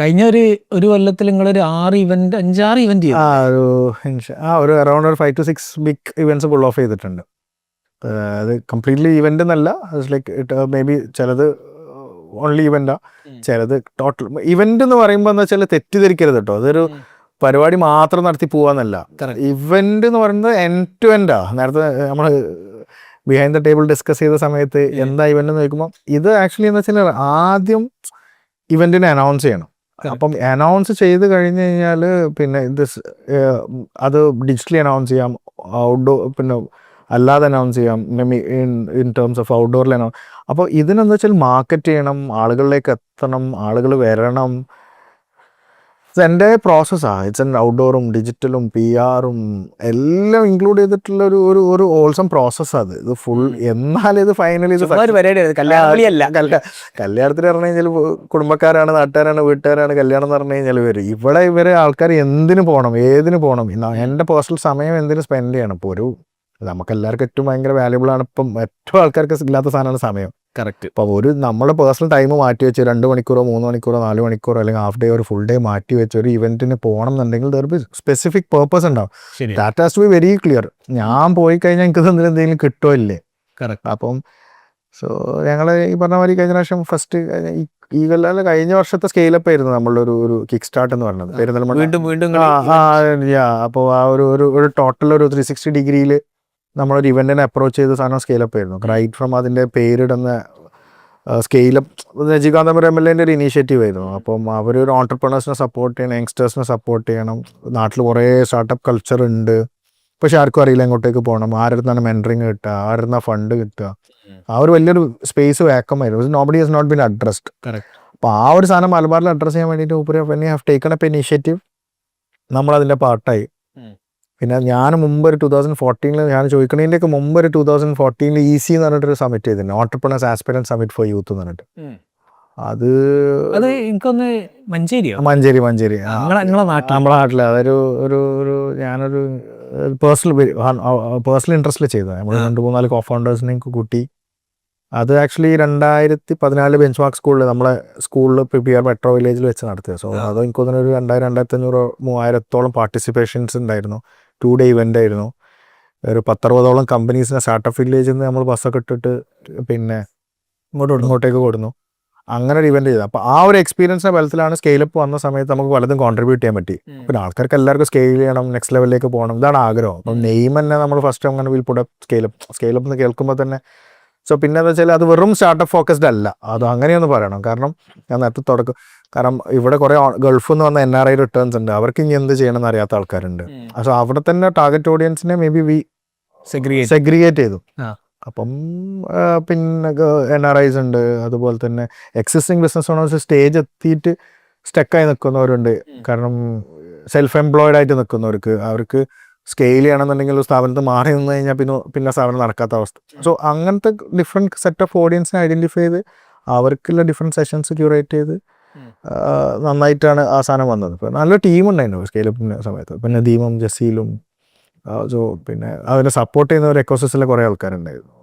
കഴിഞ്ഞ ഒരു കൊല്ലത്തിൽ നിങ്ങളൊരു 5-6 ഇവന്റ് ചെയ്തു. ഒരു അറൗണ്ട് ഒരു 5 to 6 big events pull off ചെയ്തിട്ടുണ്ട്. അത് കംപ്ലീറ്റ്ലി ഇവന്റ് എന്നല്ല, ലൈക്ക് മേ ബി ചിലത് ഓൺലി ഇവന്റാ, ചിലത് ടോട്ടൽ ഇവന്റ് എന്ന് പറയുമ്പോൾ എന്താ വെച്ചാൽ തെറ്റിദ്ധരിക്കരുത് കേട്ടോ. അതൊരു പരിപാടി മാത്രം നടത്തി പോവാന്നല്ല. ഇവന്റ് എന്ന് പറയുന്നത് എൻഡ് ടു എൻഡാ. നേരത്തെ നമ്മൾ ബിഹൈൻഡ് ദ ടേബിൾ ഡിസ്കസ് ചെയ്ത സമയത്ത് എന്താ ഇവന്റ് എന്ന് ചോദിക്കുമ്പോൾ ഇത് ആക്ച്വലി എന്താ വെച്ചാൽ ആദ്യം ഇവന്റിനെ അനൗൺസ് ചെയ്യണം. അപ്പം അനൗൺസ് ചെയ്ത് കഴിഞ്ഞ് കഴിഞ്ഞാൽ പിന്നെ അത് ഡിജിറ്റലി അനൗൺസ് ചെയ്യാം, ഔട്ട്ഡോർ പിന്നെ അല്ലാതെ അനൗൺസ് ചെയ്യാം, ഇൻ ടേംസ് ഓഫ് ഔട്ട്ഡോറിൽ അനൗൺസ്. അപ്പോൾ ഇതിനെന്താ വെച്ചാൽ മാർക്കറ്റ് ചെയ്യണം, ആളുകളിലേക്ക് എത്തണം, ആളുകൾ വരണം. എൻ്റെ പ്രോസസ്സാണ്. ഇറ്റ്സ് എൻ ഔട്ട്ഡോറും ഡിജിറ്റലും PR-ഉം എല്ലാം ഇൻക്ലൂഡ് ചെയ്തിട്ടുള്ള ഒരു ഹോൾസം പ്രോസസ്സാണ് ഇത് ഫുൾ. എന്നാലും ഇത് ഫൈനലി കല്യാണത്തിന് പറഞ്ഞു കഴിഞ്ഞാൽ കുടുംബക്കാരാണ്, നാട്ടുകാരാണ്, വീട്ടുകാരാണ് കല്യാണം എന്ന് പറഞ്ഞു കഴിഞ്ഞാൽ വരും. ഇവിടെ ഇവരെ ആൾക്കാർ എന്തിനു പോകണം, ഏതിന് പോകണം, എൻ്റെ പേഴ്സണൽ സമയം എന്തിനു സ്പെൻഡ് ചെയ്യണം. ഇപ്പോൾ നമുക്കെല്ലാവർക്കും ഏറ്റവും ഭയങ്കര വാല്യുബിൾ ആണ്. ഇപ്പം ഏറ്റവും ആൾക്കാർക്ക് ഇല്ലാത്ത സാധനമാണ് സമയം. കറക്റ്റ്. അപ്പോൾ നമ്മുടെ പേഴ്സണൽ ടൈം മാറ്റി വെച്ച് 2 മണിക്കൂറോ 3 മണിക്കൂറോ 4 മണിക്കൂറോ അല്ലെങ്കിൽ ഹാഫ് ഡേ ഒരു ഫുൾ ഡേ മാറ്റി വെച്ച് ഒരു ഇവന്റിന് പോകണം എന്നുണ്ടെങ്കിൽ ദർ ബി സ്പെസിഫിക് പേർപ്പസ് ഉണ്ടാവും. That has to be very clear. ഞാൻ പോയി കഴിഞ്ഞാൽ എനിക്ക് എന്തെങ്കിലും കിട്ടുമോ ഇല്ലേ. അപ്പം ഞങ്ങൾ ഈ പറഞ്ഞ മാതിരി കഴിഞ്ഞ പ്രാവശ്യം ഫസ്റ്റ് ഈ കൊല്ലം കഴിഞ്ഞ വർഷത്തെ സ്കെയിലപ്പ് ആയിരുന്നു നമ്മളുടെ ഒരു കിക്ക് സ്റ്റാർട്ട് എന്ന് പറഞ്ഞത്. പെരുന്തൽമണ്ണ. അപ്പോൾ ആ ഒരു ടോട്ടൽ ഒരു 360 ഡിഗ്രിയിൽ നമ്മളൊരു ഇവന്റിനെ അപ്രോച്ച് ചെയ്ത സാധനം സ്കെയിലപ്പ് ആയിരുന്നു. റൈറ്റ് ഫ്രം അതിൻ്റെ പേരിടുന്ന സ്കെയിലപ്പ് രജികാന്തപുരം MLA ഒരു ഇനീഷ്യേറ്റീവ് ആയിരുന്നു. അപ്പം അവരൊരു ഓൺടർപ്രണേഴ്സിനെ സപ്പോർട്ട് ചെയ്യണം, യങ്സ്റ്റേഴ്സിനെ സപ്പോർട്ട് ചെയ്യണം. നാട്ടിൽ കുറേ സ്റ്റാർട്ടപ്പ് കൾച്ചർ ഉണ്ട്, പക്ഷെ ആർക്കും അറിയില്ല എങ്ങോട്ടേക്ക് പോകണം, ആരുടെ മെൻറ്ററിങ് കിട്ടുക, ആരുടെ ഫണ്ട് കിട്ടുക. ആ ഒരു വലിയൊരു സ്പേസ് വേക്കമായിരുന്നു. Nobody has not been addressed. അപ്പോൾ ആ ഒരു സാധനം മലബാറിൽ അഡ്രസ്സ് ചെയ്യാൻ വേണ്ടിയിട്ട് when you have taken up initiative നമ്മളതിൻ്റെ പാർട്ടായി. പിന്നെ ഞാൻ മുമ്പ് ഒരു 2014 ഞാൻ ചോദിക്കണതിൻ്റെയൊക്കെ മുമ്പ് ഒരു 2014 EC എന്ന് പറഞ്ഞിട്ടൊരു സമിറ്റ് ചെയ്തിട്ടുണ്ട്, entrepreneurs aspirant summit four youth എന്ന് പറഞ്ഞിട്ട്. അത് എനിക്കൊന്ന് മഞ്ചേരി നമ്മളെ നാട്ടിൽ അതൊരു ഞാനൊരു പേഴ്സണൽ ഇൻട്രസ്റ്റിൽ ചെയ്തത്. നമ്മൾ 2-3 co-foundersനെയും കൂട്ടി. അത് ആക്ച്വലി 2014 ബെഞ്ച് മാർക്ക് സ്കൂളിൽ നമ്മളെ സ്കൂളിൽ PR മെട്രോ വില്ലേജിൽ വെച്ച് നടത്തിയത്. സോ അത് എനിക്ക് തോന്നുന്നു ഒരു 2000-2500 3000-ഓളം പാർട്ടിസിപ്പേഷൻസ് ഉണ്ടായിരുന്നു. 2 ഡേ ഇവൻ്റ് ആയിരുന്നു. ഒരു 10-60ഓളം കമ്പനീസിനെ സ്റ്റാർട്ടപ്പ് വില്ലേജിൽ നിന്ന് നമ്മൾ ബസ്സൊക്കെ ഇട്ടിട്ട് പിന്നെ ഇങ്ങോട്ടേക്ക് കൊടുന്നു. അങ്ങനെ ഒരു ഇവന്റ് ചെയ്തത്. അപ്പോൾ ആ ഒരു എക്സ്പീരിയൻസിൻ്റെ ബലത്തിലാണ് സ്കെയിലപ്പ് വന്ന സമയത്ത് നമുക്ക് പലതും കോൺട്രിബ്യൂട്ട് ചെയ്യാൻ പറ്റി. പിന്നെ ആൾക്കാർക്ക് എല്ലാവർക്കും സ്കെയിൽ ചെയ്യണം, നെക്സ്റ്റ് ലെവലിലേക്ക് പോകണം, ഇതാണ് ആഗ്രഹം. അപ്പം നെയിം തന്നെ നമ്മൾ ഫസ്റ്റ് അങ്ങനെ വിൽ പുട്ട് സ്കെയിലപ്പ് എന്ന് കേൾക്കുമ്പോൾ തന്നെ. സോ പിന്നെ എന്താ വെച്ചാൽ അത് വെറും സ്റ്റാർട്ടപ്പ് ഫോക്കസ്ഡ് അല്ല, അത് അങ്ങനെയൊന്ന് പറയണം. കാരണം ഞാൻ നേരത്തെ തുടക്കം, കാരണം ഇവിടെ കുറേ ഗൾഫിൽ നിന്ന് വന്ന NRI റിട്ടേൺസ് ഉണ്ട്, അവർക്ക് ഇനി എന്ത് ചെയ്യണം എന്ന് അറിയാത്ത ആൾക്കാരുണ്ട്. സോ അവിടെ തന്നെ ടാർഗറ്റ് ഓഡിയൻസിനെ മേ ബി സെഗ്രിഗേറ്റ് ചെയ്തു. അപ്പം പിന്നെ NRIs ഉണ്ട്, അതുപോലെ തന്നെ എക്സിസ്റ്റിംഗ് ബിസിനസ് ഓണേഴ്സ് സ്റ്റേജ് എത്തിയിട്ട് സ്റ്റക്കായി നിൽക്കുന്നവരുണ്ട്. കാരണം സെൽഫ് എംപ്ലോയിഡ് ആയിട്ട് നിൽക്കുന്നവർക്ക്, അവർക്ക് സ്കെയിൽ ചെയ്യണമെന്നുണ്ടെങ്കിൽ ഒരു സ്ഥാപനത്തിൽ മാറി നിന്ന് കഴിഞ്ഞാൽ പിന്നെ സ്ഥാപനം നടക്കാത്ത അവസ്ഥ. സോ അങ്ങനത്തെ ഡിഫറെൻറ്റ് സെറ്റ് ഓഫ് ഓഡിയൻസിനെ ഐഡൻറ്റിഫൈ ചെയ്ത് അവർക്കുള്ള ഡിഫറെൻറ്റ് സെഷൻസ് ക്യൂറേറ്റ് ചെയ്ത് നന്നായിട്ടാണ് ആ സാധനം വന്നത്. ഇപ്പോൾ നല്ല ടീം ഉണ്ടായിരുന്നു സ്കെയിലപ്പിൻ്റെ സമയത്ത്. പിന്നെ ദീപം, ജസീലും, സോ പിന്നെ അതിനെ സപ്പോർട്ട് ചെയ്യുന്ന ഒരു എക്കോസിസ്റ്റിലെ കുറേ ആൾക്കാരുണ്ടായിരുന്നു.